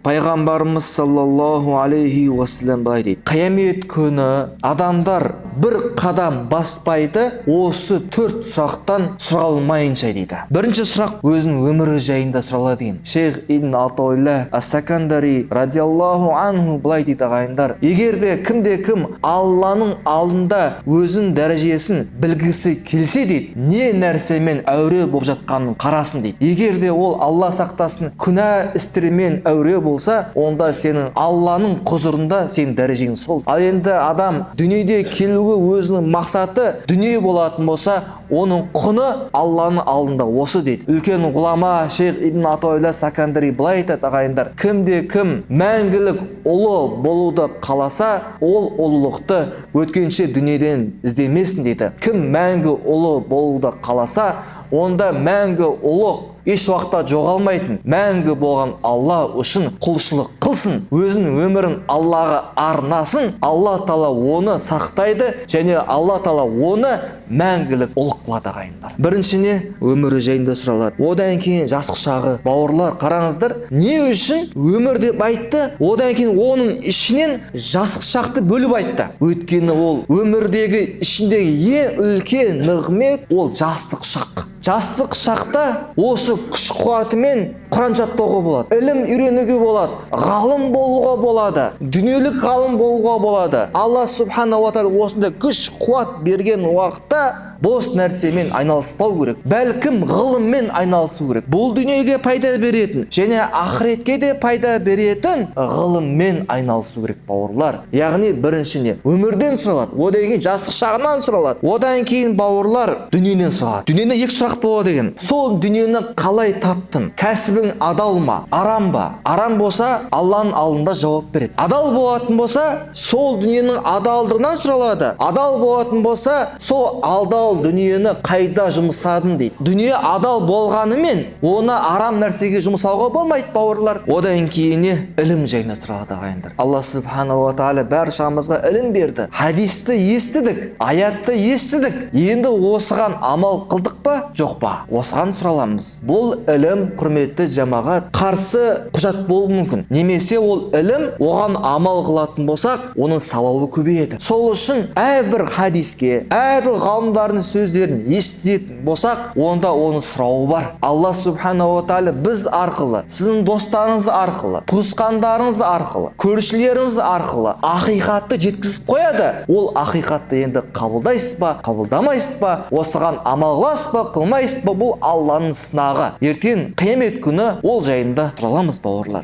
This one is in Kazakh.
Пайғамбарымыз саллаллаху алейхи уассалам былай дейді: қиямет күні адамдар бір қадам баспайды осы 4 сұрақтан сұралмайынша дейді. Бірінші сұрақ өзінің өмірі жайында сұралады деген. Шейх Ибн Атаулла Ас-Сакандари радиаллаху анху былай дейді: ағайындар, егерде кім Алланың алдында өзінің дәрежесін білгісі келсе дейді, не нәрсемен әуре болып жатқанын қарасын дейді. Егерде ол Алла сақтасын күнә істермен әуре болса, онда сенің Алланың құзырында сенің дәрежең сол. Ал енді адам дүниеде келуге өзінің мақсаты дүние болатын болса, оның құны Алланың алдында осы дейді. Үлкен ғұлама Шейх Ибн Атаулла Сакандари былай айтады: ағайындар, кім мәңгілік ұлы болуды қаласа, ол ұлылықты өткенше дүниеден іздемесін дейді. Кім мәңгі ұлы болуды қаласа, онда мәңгі ұлық еш уақытта жоғалмайтын, мәңгі болған Алла үшін құлшылық қылсын, өзінің өмірін Аллаға арнасын. Алла Тағала оны сақтайды және Алла Тағала оны мәңгілік ұлық қылады, ағайындар. Біріншіне өмірі жайында сұралады. Одан кейін жастық шағы. Бауырлар, қараңыздар, не үшін өмір деп айтты? Одан кейін оның ішінен жастық шақты бөліп айтты. Өйткені ол өмірдегі ішіндегі ең үлкен нығмет ол жастық шақ. Жастық шақта осы күш қуатымен Құран жаттауға болады, ілім үйренуге болады, ғалым болуға болады, дүниелік ғалым болуға болады. Алла субханала ва тағала осында күш қуат берген уақытта бос нәрсемен айналыспау керек, бәлкім ғылыммен айналысу керек. Бұл дүниеге пайда беретін және ақыретке де пайда беретін ғылыммен айналысу керек, бауырлар. Яғни біріншіне өмірден сұралады, одан кейін жастық шағынан сұралады, одан кейін бауырлар дүниеден сұралады. Дүниеде екі сұрақ болады деген: сол дүниені қалай таптың? Кәсібің адал ма, арам ба? Арам болса, Алланың алдында жауап береді. Адал болатын болса, сол дүниенің адалдығынан сұралады. Адал болатын болса, сол адал дүниені қайда жұмсадың дейді. Дүние адал болғанымен, оны арам нәрсеге жұмсауға болмайды, бауырлар. Одан кейін ілім жайына сұралады, ағайындар. Алла субханала ва тағала баршамызға ілім берді. Хадисті естідік, аятты естідік. Енді осыған амал қылдық па, жоқ па? Осыған сұраламыз. Бұл ілім, құрметті жамағат, қарсы құжат болуы мүмкін. Немесе ол ілім оған амал қылатын болсақ, оның сауабы көбейеді. Сол үшін әрбір хадиске, әрбір ғалымдардың сөздерін еститін болсақ, онда оны сұрауы бар. Алла субханала ва тағала біз арқылы, сіздің достарыңыз арқылы, туысқандарыңыз арқылы, көршілеріңіз арқылы ақиқатты жеткізіп қояды. Ол ақиқатты енді қабылдайсыз ба, қабылдамайсыз ба, осыған амал қыласыз ба, қылмайсыз ба, бұл Алланың сынағы. Ертең қиямет күні ол жайында сұраламыз, бауырлар.